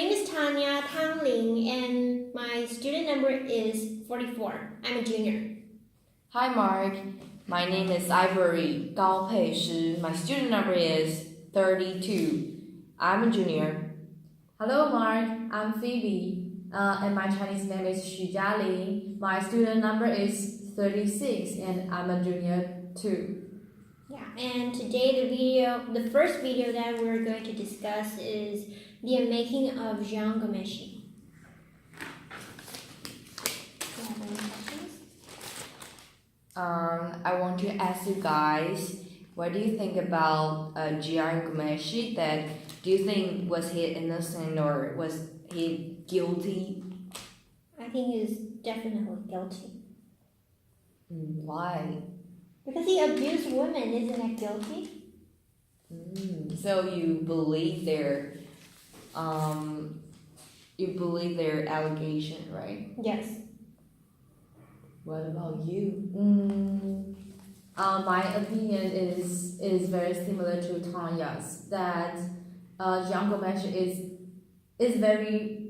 name is Tanya Tang Ling, and my student number is 44. I'm a junior. Hi Mark, my name is Ivory Gao Pei Shi. My student number is 32. I'm a junior. Hello Mark, I'm Phoebe, and my Chinese name is Xu Jialing. My student number is 36, and I'm a junior too. Yeah, and today the first video that we're going to discuss is the making of Jian Gongmeishi. Do you have any questions? I want to ask you guys, what do you think about Jian Gongmeishi? Do you think was he innocent or was he guilty? I think he's definitely guilty. Why? Because he abused women, isn't that guilty? So you believe their allegation, right? Yes. What about you? My opinion is very similar to Tanya's. That Jiang Gongmeishi is very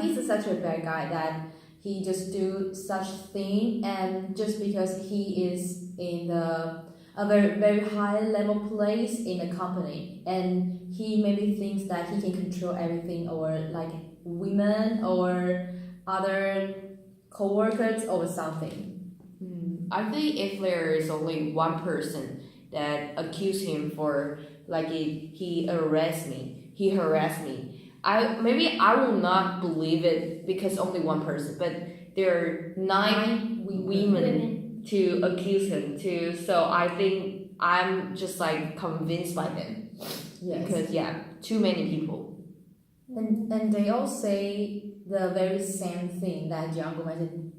he's such a bad guy that he just do such thing, and just because he is in a very high level place in the company, and he maybe thinks that he can control everything, or like women or other co-workers or something. I think if there is only one person that accused him for he harassed me, I will not believe it because only one person, but there are nine women to accuse him too. So I think I'm just convinced by them. Yes. Because too many people. And they all say the very same thing that Jiang Gongmeishi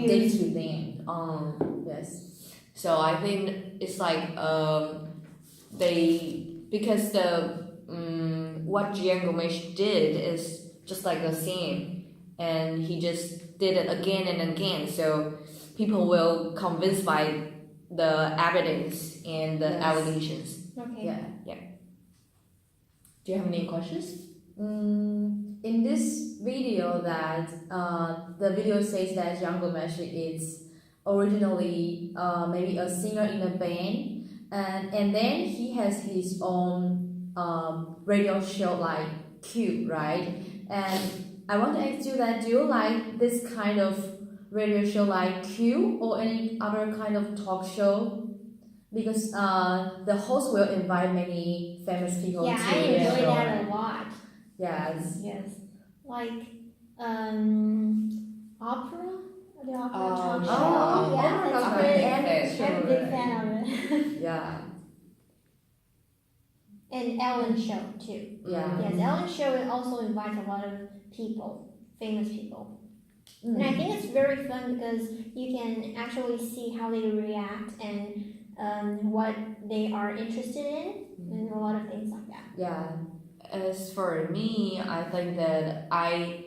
did to them. Yes. So I think it's because the what Jian Gongmeishi did is just the same, and he just did it again and again. So people will convinced by the evidence and the allegations. Okay. Yeah. Do you have any questions? In this video, the video says that Jiang Gongmeishi is originally maybe a singer in a band, and then he has his own radio show like Q, right? And I want to ask you that, do you like this kind of radio show like Q or any other kind of talk show? Because the host will invite many famous people to I their enjoy show. that a lot. Yes. Yes. Opera? The opera talk show. Oh, yeah, opera that's talk great. show. I'm a big fan of it. Yeah. And Ellen Show too. Yeah. Yes, Ellen Show also invites a lot of people, famous people. And I think it's very fun because you can actually see how they react and what they are interested in, and a lot of things like that. Yeah. As for me, I think that I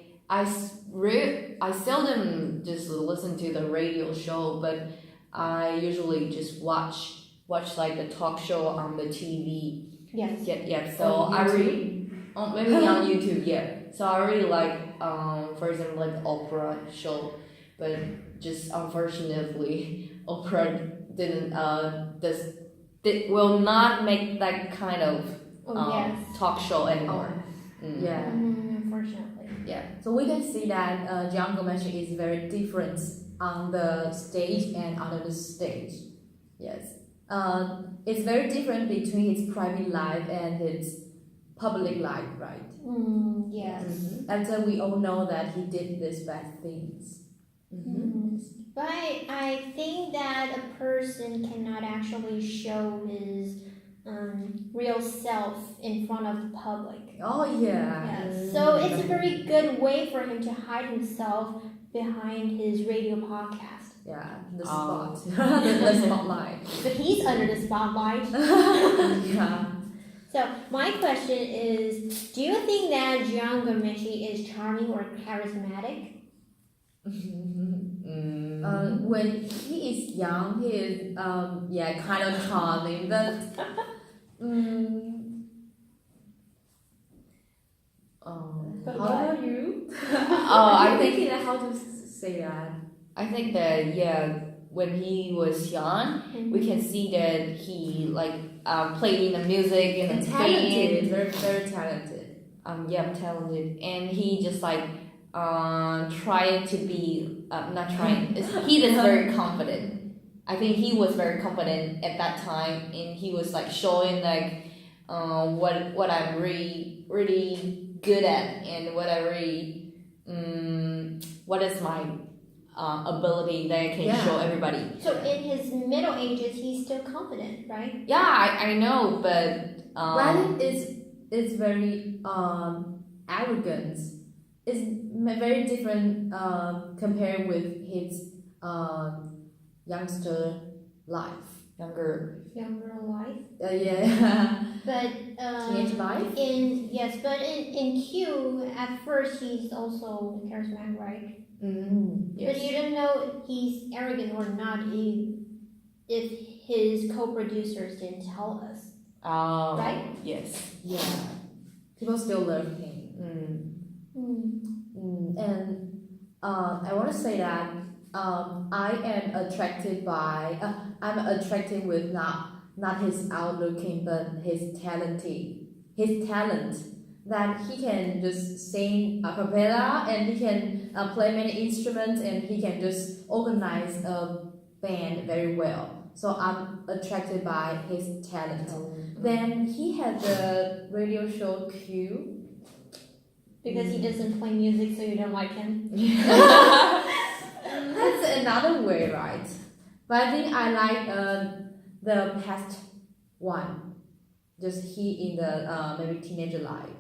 seldom just listen to the radio show, but I usually just watch the talk show on the TV. Yes. Yeah. So I really maybe on YouTube. Yeah. So I really for example, the opera show, but just unfortunately, opera will not make that kind of talk show anymore. Yeah. Unfortunately. Yeah. So we can see that Jiang Gongmeishi is very different on the stage and under the stage. Yes. It's very different between his private life and his public life, right? Yes. And so we all know that he did these bad things. But I think that a person cannot actually show his real self in front of the public. Oh yeah. Yes. So it's a very good way for him to hide himself behind his radio podcast. Yeah, the spot, the spotlight. But he's under the spotlight. Yeah. So my question is, do you think that Jiang Gongmeishi is charming or charismatic? When he is young, he is kind of charming, but But How what? about you? I I'm think thinking how to say that. I think that when he was young, we can see that he played in the music in And the talented, band. very very talented. Talented, and he just trying to be not trying. He is very confident. I think he was very confident at that time, and he was showing what I'm really good at, and what I really what is my ability that I can Yeah. show everybody. So in his middle ages, he's still confident, right? Yeah, I know, but Ryan is very arrogant. It's very different compared with his youngster life. younger. Younger life. Yeah, But teenage life. but in Q, at first he's also charismatic, right? Yes. But you don't know he's arrogant or not if his co-producers didn't tell us. Right? Yes. Yeah, people still love him. And I want to say that I am attracted by. I'm attracted with not his outlooking, but his talent. That he can just sing a cappella and he can play many instruments and he can just organize a band very well. So I'm attracted by his talent. Then he had the radio show Q. Because he doesn't play music, so you don't like him. That's another way, right? But I think I like the past one. Just he in the maybe teenager life.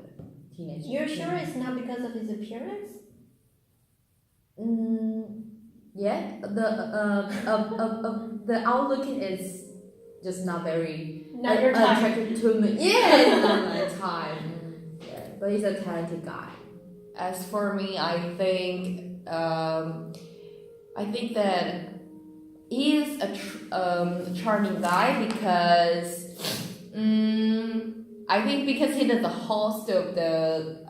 Teenager. You're sure it's not because of his appearance? Yeah. The outlooking is just not very Not your type. attractive to me. Yeah, it's not my type. Yeah, but he's a talented guy. As for me, I think that he is a charming guy because I think because he is the host of the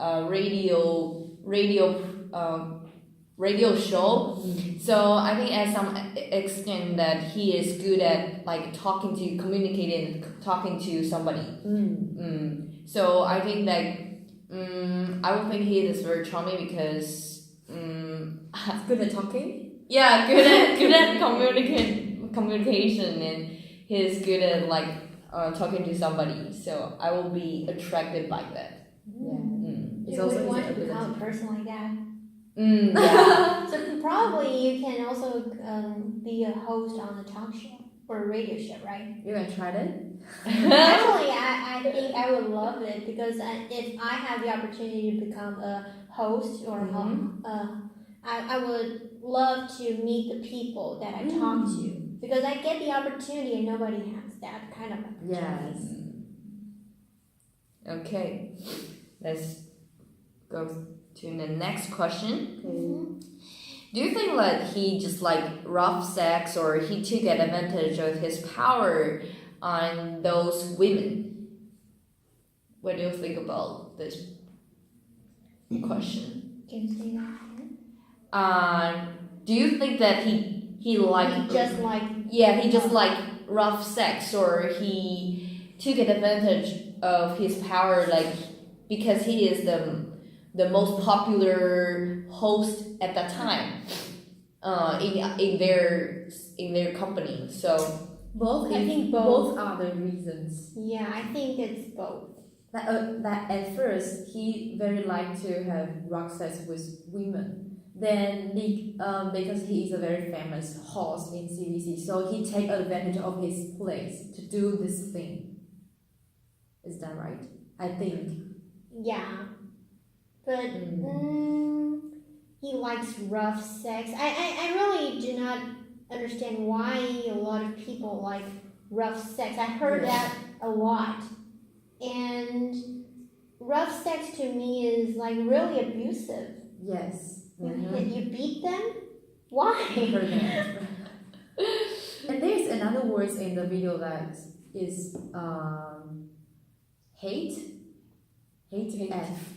radio show, so I think at some extent that he is good at communicating, talking to somebody. So I think that I would think he is very charming because Good at talking. yeah, good at communication, and he's good at talking to somebody. So I will be attracted by that. Yeah. It's You also would his want to ability. become a person like that. Yeah. So probably you can also be a host on a talk show or a radio show, right? You gonna try that? Actually, I think I would love it because if I have the opportunity to become a host or I would love to meet the people that I talk to because I get the opportunity and nobody has that kind of opportunity. Yes. Okay, let's go to the next question. Do you think that he just rough sex or he took advantage of his power on those women? What do you think about this question? Can you say that? Do you think that he just rough sex or he took advantage of his power because he is the most popular host at that time in their company. So I think both are the reasons. Yeah, I think it's both. That at first he very liked to have rock sex with women. Then because he is a very famous host in CBC, so he take advantage of his place to do this thing. Is that right? I think. Yeah, but he likes rough sex. I really do not understand why a lot of people like rough sex. I heard that a lot, and rough sex to me is really abusive. Yes. You beat them? Why? And there's another word in the video that is hate. Hate. F.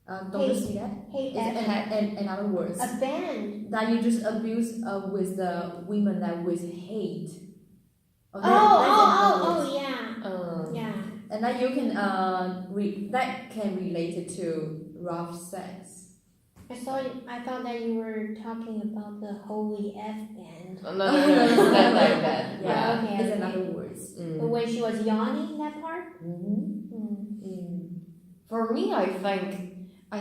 Don't you see that? Hate It's that. in other words, A ban. that you just abuse with the women that with hate. Oh, Okay, that's in other oh, words. oh, yeah. Yeah. And that you can that can relate it to rough sex. I thought that you were talking about the holy F band. No, it's not like that. Yeah, okay, It's okay. in other words. But when she was yawning, that part? For me, I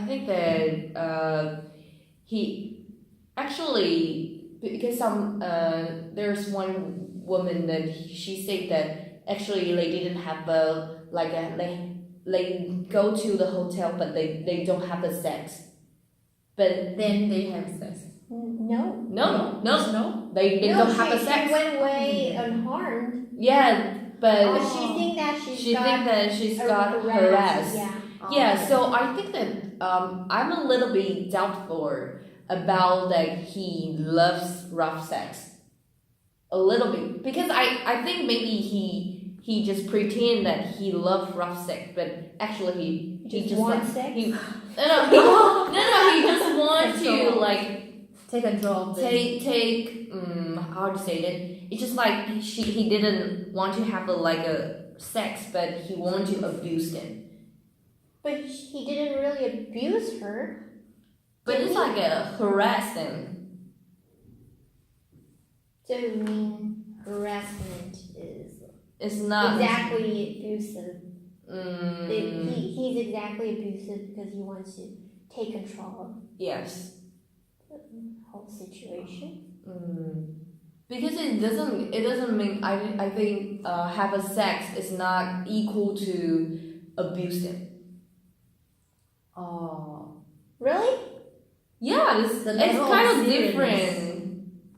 think that he actually, because there's one woman that she said that actually they didn't have they go to the hotel but they don't have the sex, but Then they have sex. No. no they No, don't have the she sex. went away unharmed. Yeah, but But she think that she's got harassed. Yeah. Yeah, so I think that I'm a little bit doubtful about that he loves rough sex. A little bit. Because I think maybe he just pretend that he loves rough sex, but actually he just wants like, sex? he just wants to Control. like Take control of this. take how to say it? It's just like he didn't want to have a sex, but he wanted to abuse them. But he didn't really abuse her. But Did it's he? like a harass them. So you mean harassment is It's not exactly abusive. Mm, He's exactly abusive because he wants to take control yes. of the whole situation. Because it doesn't mean I think have a sex is not equal to abuse them. Oh. Really? Yeah, it's The level kind of of seriousness. different.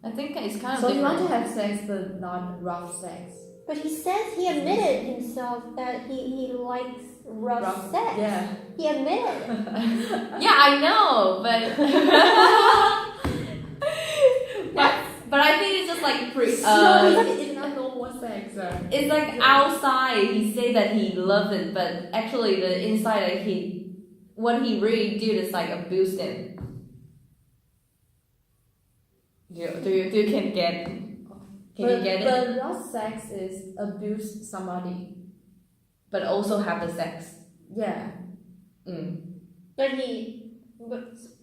I think it's kind of So you different. want to have sex but not rough sex. But he says he admitted himself that he likes rough sex. Yeah. He admitted it. Yeah, I know, but but I think it's just like It's not normal sex. it's like outside he say that he loves it, but actually the inside what he really did is like abuse them. Do you can get? Can you get it? But rough sex is abuse somebody. But also have the sex. Yeah. But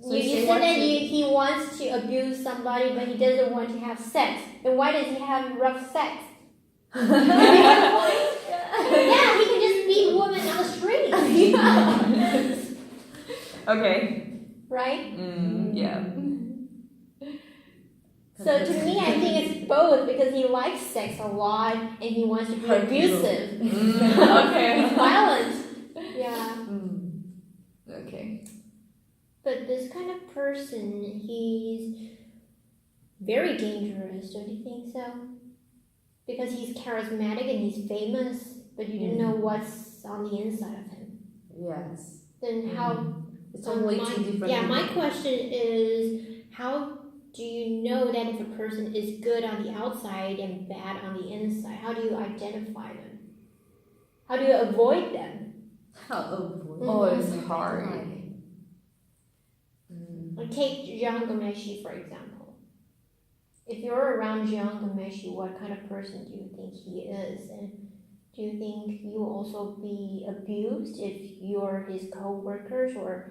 So you say said what that you- he wants to abuse somebody, but he doesn't want to have sex. Then why does he have rough sex? Yeah, he can just beat women on the street, Okay. right? Yeah. So to me, I think it's both because he likes sex a lot and he wants to be Hurt people. abusive, Okay. violent. Yeah. Okay. But this kind of person, he's very dangerous, don't you think so? Because he's charismatic and he's famous, but you didn't know what's on the inside of him. Yes. Then how? It's totally my, two different. yeah, my people. question is, how do you know that if a person is good on the outside and bad on the inside? How do you identify them? How do you avoid them? Oh, it's hard. Like take Jiang Gomeshi, for example. If you're around Jiang Gomeshi, what kind of person do you think he is? And do you think you will also be abused if you're his co-workers or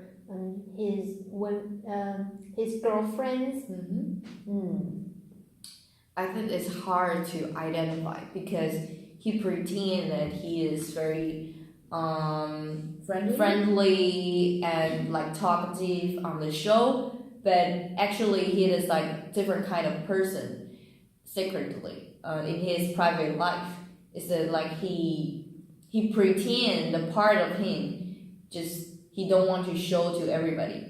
his girlfriends? I think it's hard to identify because he pretend that he is very friendly and like talkative on the show, but actually he is like different kind of person secretly in his private life. It's like he pretend the part of him, just he don't want to show to everybody.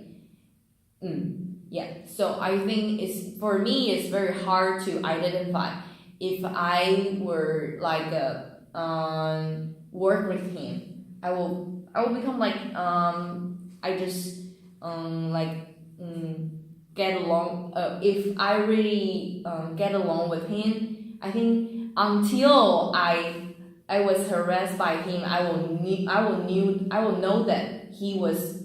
Yeah, so I think for me it's very hard to identify. If I were like work with him, I will become like I just get along. If I really get along with him, I think until I was harassed by him, I will know that he was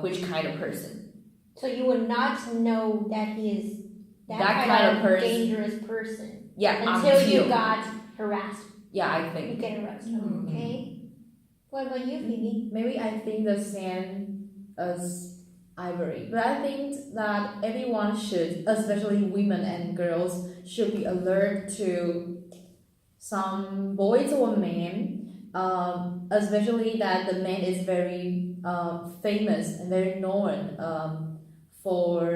which kind of person. So you would not know that he is that kind of person. dangerous person Yeah, until you got harassed. Yeah, I You think. get arrested. Mhm. Okay. What about you, Phoebe? Maybe I think the same as Ivory, but I think that everyone should, especially women and girls, should be alert to some boys or men, especially that the man is very famous and very known for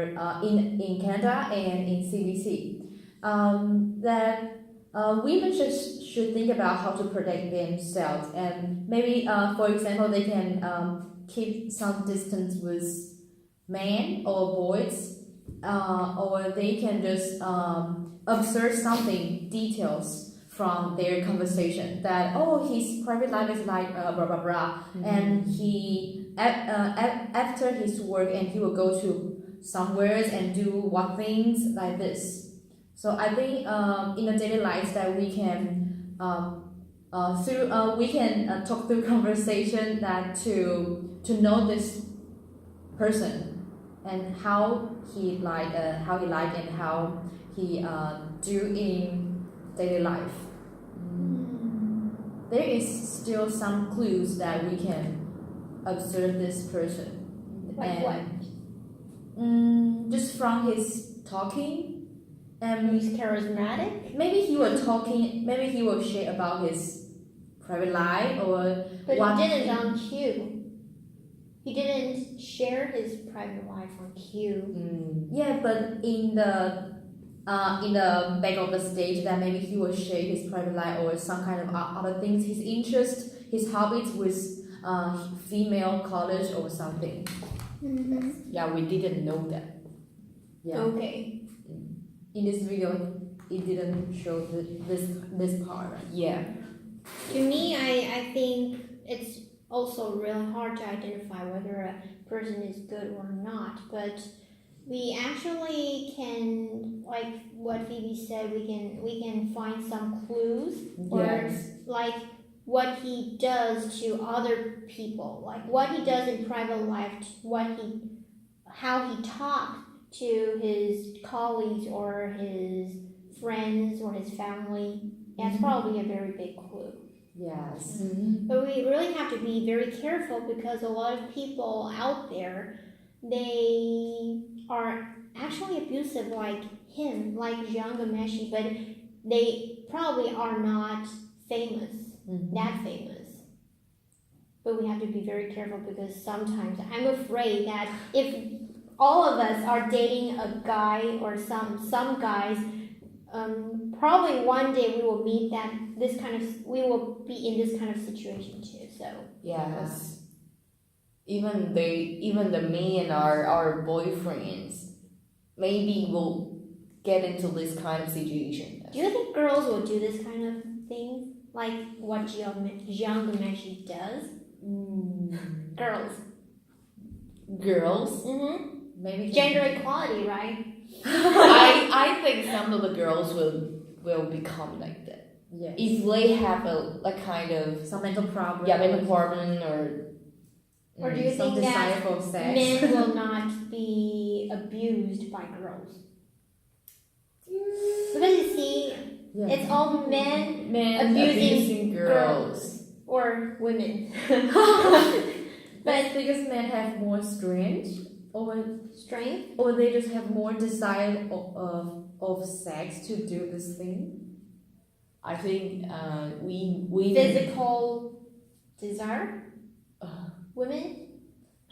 in Canada and in CBC. That women should think about how to protect themselves, and maybe for example they can keep some distance with men or boys, or they can just observe something details from their conversation that his private life is like blah blah blah, and he after his work and he will go to somewhere and do what things like this. So I think in the daily life that we can we can talk through conversation that to know this person and how he like and how he do in daily life. There is still some clues that we can observe this person. Like And, what? just from his talking. And He's charismatic, maybe he will talking. Maybe he will share about his private life or but what he didn't on cue. He didn't share his private life on cue. Yeah, but in the back of the stage, that maybe he will share his private life or some kind of other things, his interest, his hobbies with female college or something. Yeah, we didn't know that. Yeah. Okay. In this video, it didn't show this part. Right? Yeah. To me, I think it's also really hard to identify whether a person is good or not, but we actually can, like what Phoebe said, we can find some clues, or like what he does to other people, like what he does in private life, how he talks to his colleagues or his friends or his family. That's probably a very big clue. Yes. But we really have to be very careful because a lot of people out there, they are actually abusive like him, like Jian Ghomeshi, but they probably are not famous, that famous. But we have to be very careful because sometimes I'm afraid that if all of us are dating a guy or some guys, probably one day we will meet we will be in this kind of situation too. So Yes. Even the men our boyfriends maybe will get into this kind of situation. do you think girls will do this kind of thing, like what Jian Ghomeshi does? Girls. Girls? Maybe Gender equality, right? I think some of the girls will become like that. Yes. If they have a kind of Some mental problem. mental problem Or do you some think desire that for sex. men will not be abused by girls? Because you see, it's all men abusing girls. or women. But because men have more strength, Strength? or they just have more desire of sex to do this thing. I think we Physical desire? Women?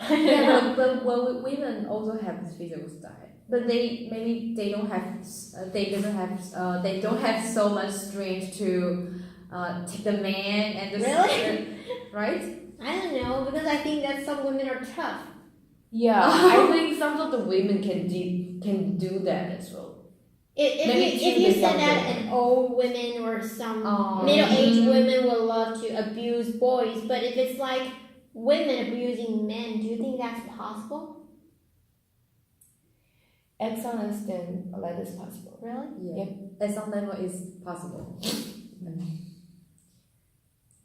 Yeah, but women also have this physical desire, but they don't have so much strength to take the man and just Really? right? I don't know, because I think that some women are tough. Yeah, I think some of the women can do that as well. If you said that an old women or some middle-aged women will love to abuse boys, but if it's like women abusing men, do you think that's possible? At some extent, that is possible. Really? Yeah. At some level, it's possible.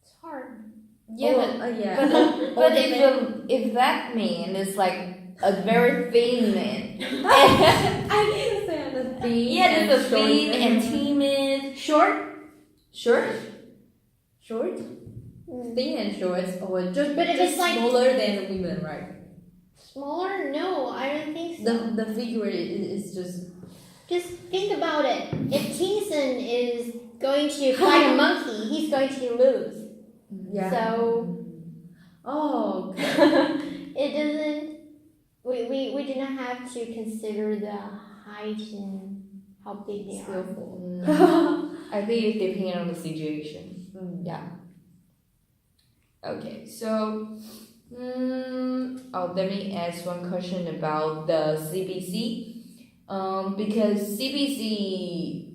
It's hard. Yeah, Oh, but yeah. But if that man is like a very thin man, I didn't say on the thin. yeah, there's a short. thin and timid, Short? short. Short, thin and short, or just But if just it's like- smaller than the women, right? Smaller? No, I don't think so. The figure is just Just think about it. If Kingston is going to fight a monkey, he's going to lose. yeah. So Oh, it doesn't. We do not have to consider the height and how big they are. skillful. I think it depends on the situation. Mm. Yeah. Okay, so let me ask one question about the CBC. Because CBC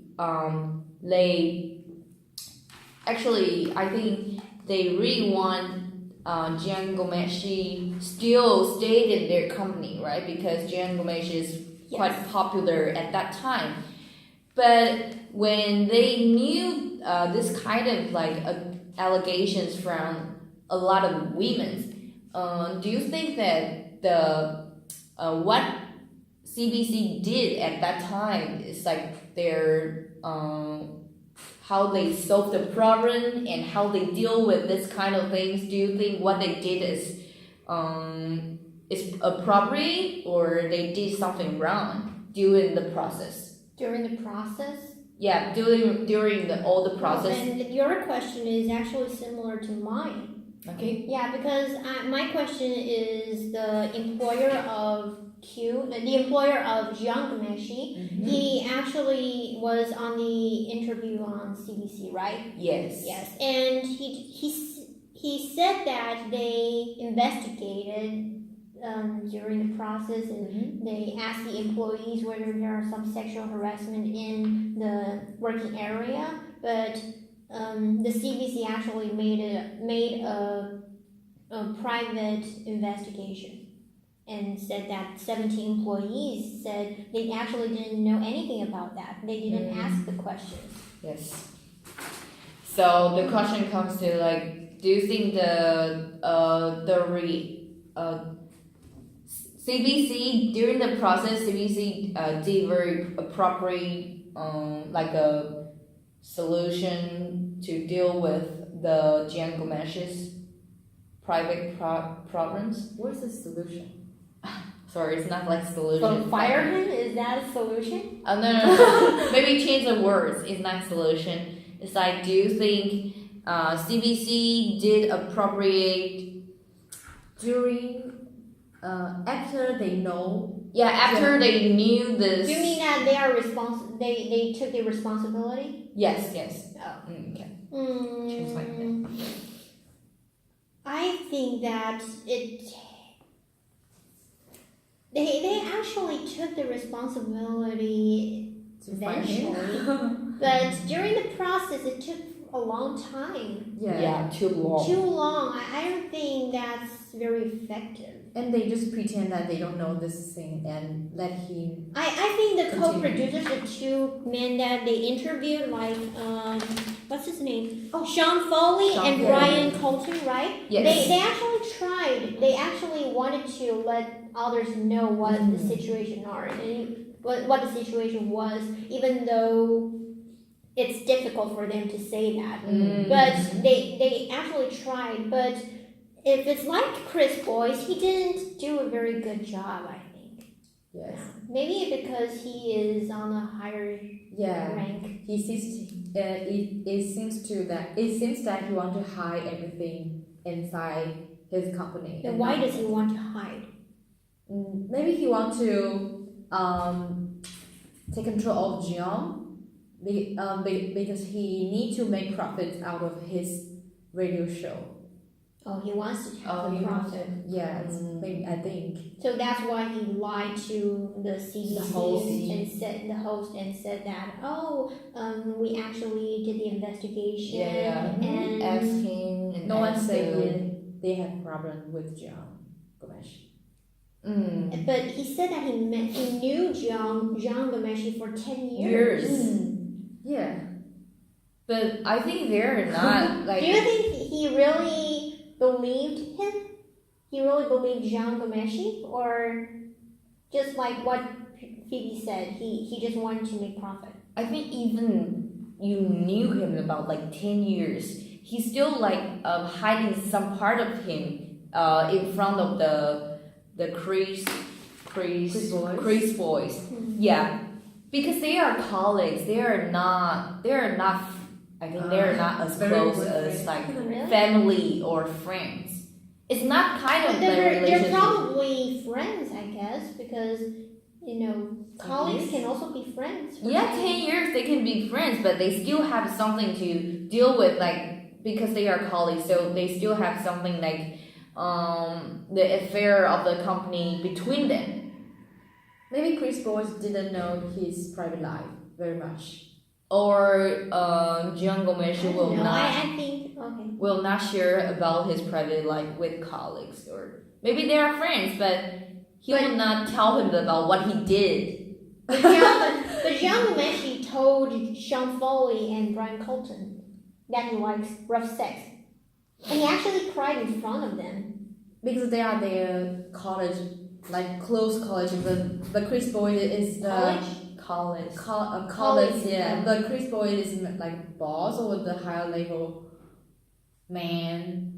they actually I think they really want Jian Ghomeshi still stayed in their company, right? Because Jian Ghomeshi is quite popular at that time. But when they knew this kind of like allegations from a lot of women, do you think that the what CBC did at that time is like their how they solve the problem and how they deal with this kind of things? Do you think what they did is appropriate, or they did something wrong during the process? During the process? Yeah, during all the process. And your question is actually similar to mine. Okay. Yeah, because my question is the employer of the employer of Jiang Ghomeshi. He actually was on the interview on CBC, right? Yes. Yes, and he said that they investigated during the process, and they asked the employees whether there are some sexual harassment in the working area, but the CBC actually made a private investigation and said that 17 employees said they actually didn't know anything about that. They didn't ask the questions. Yes. So the question comes to like, do you think CBC during the process CBC did very appropriate like a solution to deal with the Jian Gomeshi's private problems? What's the solution? Sorry, it's not like solution. So fire him? Is that a solution? No. Maybe change the words. It's not solution. It's like, do you think CBC did appropriate During, after they know. Yeah, after they knew this. Do you mean that they are they took the responsibility? Yes. Oh. Okay. Mm, like I think that they actually took the responsibility To find him. eventually, but during the process it took a long time. Yeah, too long. Too long. I don't think that's very effective. And they just pretend that they don't know this thing and let him. I think the Continue. co-producers, the two men that they interviewed, like what's his name? Oh, Sean Foley Sean and Foley. Brian Colton, right? Yes. They actually tried. They actually wanted to let others know what the situation are and what the situation was, even though it's difficult for them to say that. But they actually tried. But if it's like Chris Boyce, he didn't do a very good job, I think. Yes. Maybe because he is on a higher Yeah. rank. He seems. It seems that he wants to hide everything inside his company. Then and why not- does he want to hide? Maybe he wants to take control of Jiang, because he needs to make profits out of his radio show. Oh, he wants to have he a wants profit. Yes, maybe, I think. So that's why he lied to the CBC The host. and said that we actually did the investigation and Ask him. And No one ask said the- they have problem with Jiang Ghomeshi. But he said that he knew Jiang Ghomeshi for 10 years. Yeah. But I think they're not like. Do you think he really believed him? He really believed Jian Ghomeshi, or just like what Phoebe said, he just wanted to make profit? I think even you knew him about like 10 years, he's still like hiding some part of him in front of the Chris boys. Yeah, because they are colleagues. They are not. I think they are not as very close good as friends. like Really? family or friends. It's not kind of But the they're relationship. probably friends, I guess, because colleagues can also be friends. Yeah, right? 10 years they can be friends, but they still have something to deal with, like, because they are colleagues, so they still have something like the affair of the company between them. Maybe Chris Boyce didn't know his private life very much. Or Jian Ghomeshi will No, not I think okay. will not share about his private life with colleagues, or maybe they are friends, but he will not tell him about what he did. But Jian Ghomeshi told Sean Foley and Brian Colton that he likes rough sex, and he actually cried in front of them. Because they are their college, like close college. The Chris Boyce is the College? College. college, yeah. yeah. But Chris Boyce is like boss or the higher level man.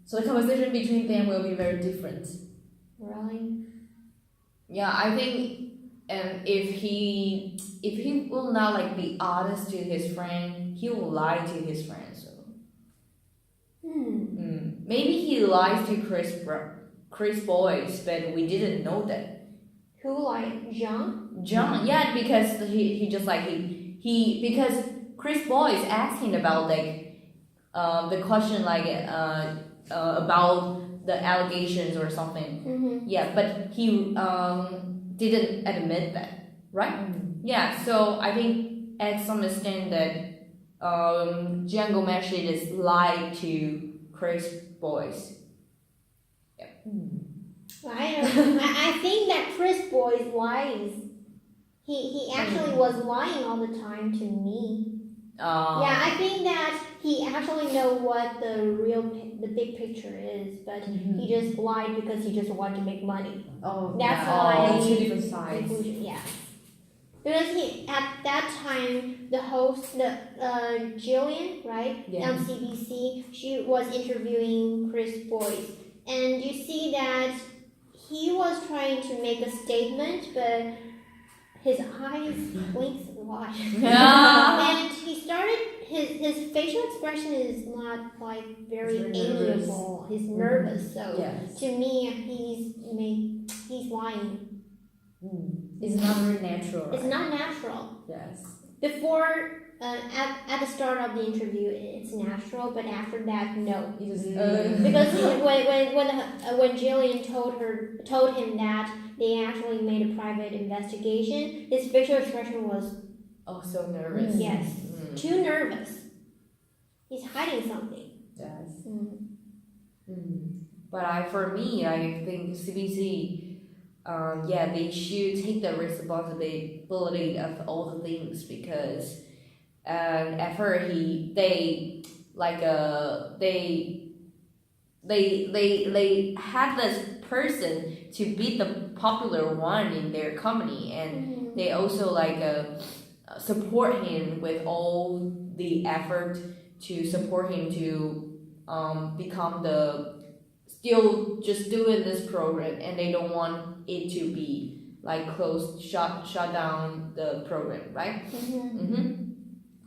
So the conversation between them will be very different. Really? Yeah, I think, and if he will not like be honest to his friend, he will lie to his friend. So maybe he lies to Chris Boyce, but we didn't know that. Who like Jian? John, yeah, because he just like he because Chris Boyce asked him about like the question like about the allegations or something. Mm-hmm. Yeah, but he didn't admit that, right? Yeah, so I think at some extent that Jian Ghomeshi just lied to Chris Boyce. I think that Chris Boyce lies. He actually was lying all the time to me. Yeah, I think that he actually know what the big picture is, but he just lied because he just wanted to make money. Oh, That's yeah. why- Two different sides. Conclusion, yeah. Because he at that time the host, Jillian, right, Yeah. on CBC, she was interviewing Chris Boyce, and you see that he was trying to make a statement, but his eyes blinked a lot. Yeah. And he started his facial expression is not like very He's very nervous. amiable. He's nervous, so Yes. to me he's lying. It's not very natural. It's right? not natural. Yes. Before, at the start of the interview, it's natural, but after that, no. It is, Because when Jillian told him that they actually made a private investigation, his facial expression was Oh, so nervous. yes, too nervous. He's hiding something. yes. But for me, I think CBC, yeah, they should take the responsibility of all the things, because at first they had this person to be the popular one in their company, and they also support him with all the effort to support him to become still just doing this program, and they don't want it to be closed, shut down the program, right?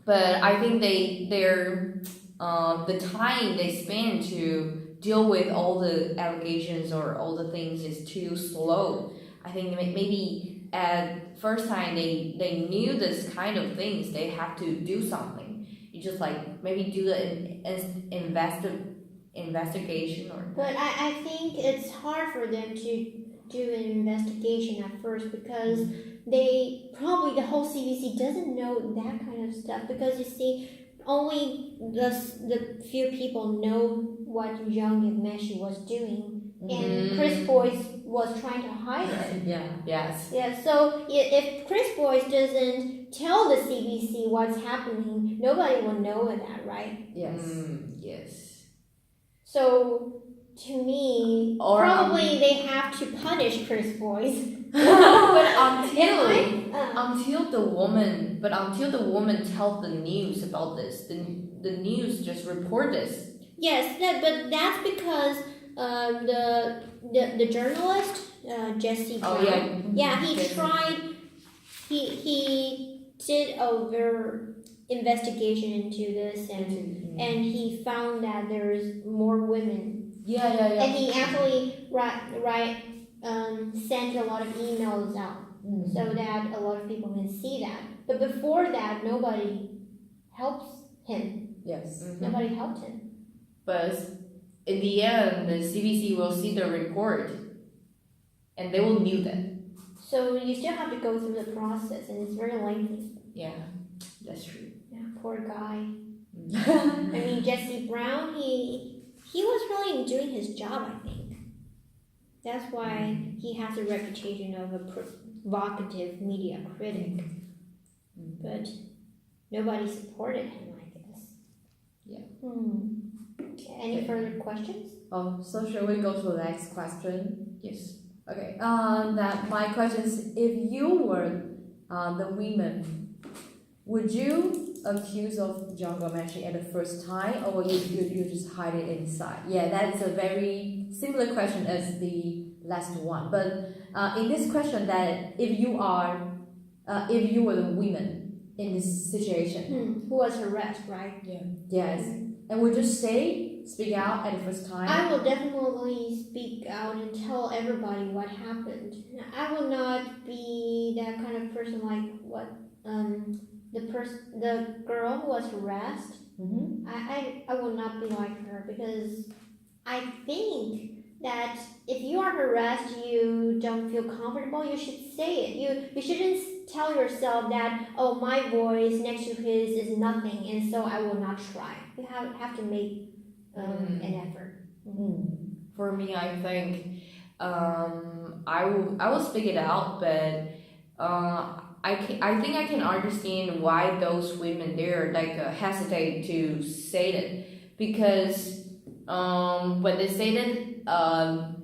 But I think they're the time they spend to deal with all the allegations or all the things is too slow. I think maybe at first time they knew this kind of things, they have to do something. You just maybe do the investigation or. But I think it's hard for them to do an investigation at first, because the whole CBC doesn't know that kind of stuff, because you see only the few people know what Jian Ghomeshi was doing, and Chris Boyce was trying to hide it. Yeah. Yes. Yeah, so if Chris Boyce doesn't tell the CBC what's happening, nobody will know that, right? Yes. Yes. So to me, Or, probably they have to punish Chris boys. but until Uh, until the woman tells the news about this, the news just report this. yes, but that's because the journalist Jesse Brown. Oh yeah. Yeah, he Yes. tried. He did a very investigation into this, and he found that there's more women. Yeah. And he actually sent a lot of emails out so that a lot of people can see that. But before that, nobody helps him. Yes. Mhm. Nobody helped him. But in the end, the CBC will see the report, and they will knew that. So you still have to go through the process, and it's very lengthy. Yeah, that's true. Yeah, poor guy. I mean, Jesse Brown, he was really doing his job, I think. That's why he has a reputation of a provocative media critic. But nobody supported him, I guess. Yeah. Any further questions? Oh, so shall we go to the next question? Yes. Okay. That my question is, if you were the women, would you accuse of jungle magic at the first time, or you just hide it inside? Yeah, that's a very similar question as the last one. But in this question, that if you were the women in this situation, Who was harassed, right? yes, and would you speak out at the first time? I will definitely speak out and tell everybody what happened. I will not be that kind of person like what the girl who was harassed. Mm-hmm. I will not be like her, because I think that if you are harassed, you don't feel comfortable, you should say it. You shouldn't tell yourself that, oh, my voice next to his is nothing, and so I will not try. You have to make an effort. For me, I think I will speak it out, but I think I can understand why those women there like hesitate to say it, because when they say that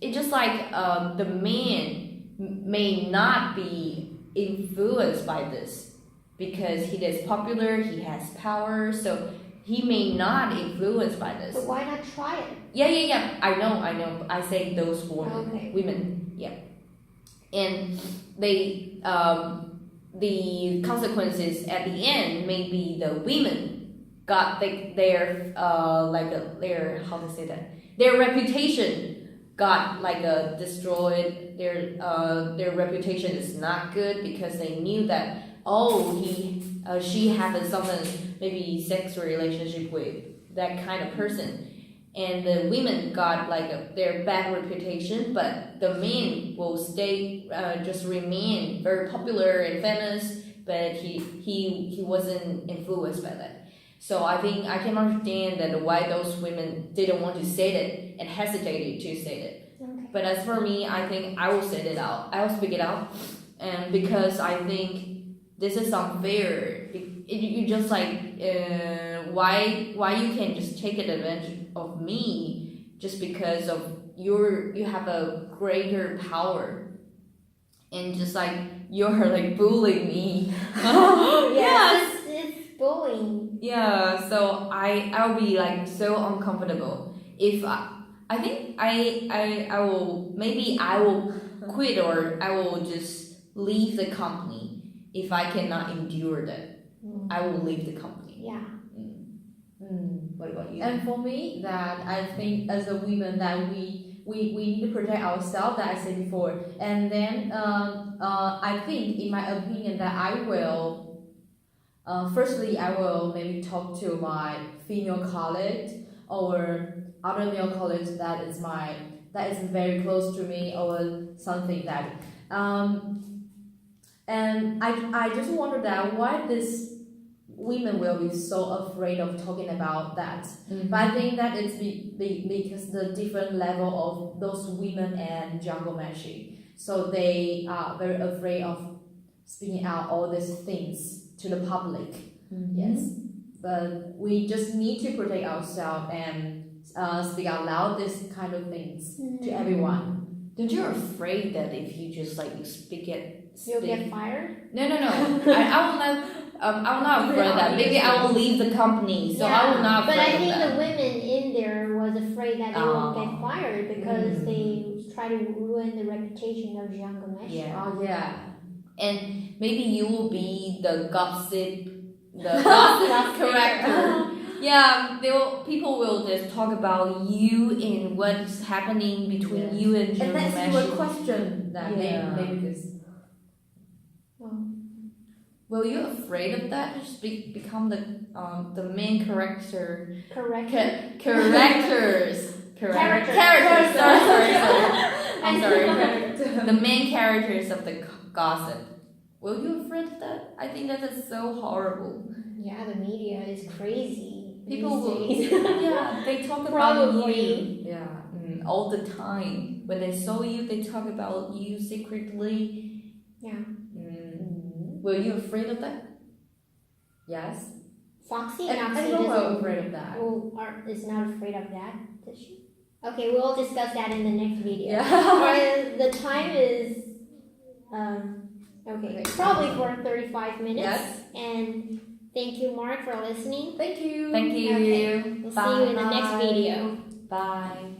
it's just like the man may not be influenced by this because he is popular, he has power, so he may not influenced by this. But why not try it? Yeah. I know. I say those Okay. women, yeah. And they, the consequences at the end, maybe the women got their how to say that, their reputation got destroyed. Their reputation is not good because they knew that she had something, maybe sexual relationship with that kind of person, and the women got their bad reputation, but the men will just remain very popular and famous, but he wasn't influenced by that. So I think I can understand that why those women didn't want to say it and hesitated to say it. Okay. But as for me, I think I will say it out. I will speak it out, and because I think this is unfair. You just why you can just take advantage of me just because of you have a greater power, and just you're bullying me. Yes, it's bullying. Yeah, so I'll be so uncomfortable if I think I will quit, or I will just leave the company if I cannot endure that. I will leave the company. Yeah. What about you? And for me, that I think as a woman that we need to protect ourselves, that I said before. And then I think, in my opinion, that I will firstly I will maybe talk to my female colleague or other male colleagues that is very close to me, or something that and I just wonder that why this women will be so afraid of talking about that. But I think that it's because the different level of those women and jungle magic, so they are very afraid of speaking out all these things to the public. Yes, but we just need to protect ourselves and speak out loud this kind of things to Mm. everyone. Don't you afraid that if you just like You'll get fired. No. I will not. I will not afraid that. Maybe I will leave the company, so I will not But I afraid think of the that. women in there was afraid that they won't get Oh. fired because they try to ruin the reputation of Jiang Gomesh. Yeah. Oh yeah. And maybe you will be the gossip character. Yeah, people will just talk about you and what's happening between Yeah. you and And Jiang that's your Gomesh. question that Yeah. maybe this. Were you afraid of that? Just become the main character. Correct. Characters. Characters. Characters. Sorry. I'm I sorry. know. The main characters of the gossip. Were you afraid of that? I think that is so horrible. Yeah, the media is crazy. People will, these days. yeah, they talk about you. Probably. Yeah, all the time. When they saw you, they talk about you secretly. Yeah. Were you afraid of that? Yes. Foxy And Foxy everyone doesn't. was afraid of that. Is not afraid of that, does she? Okay, we'll discuss that in the next video. Yeah. Or the time is okay, probably for 35 minutes. Yes. And thank you, Mark, for listening. Thank you. Thank you. Okay. We'll see you in the next Bye. video. Bye.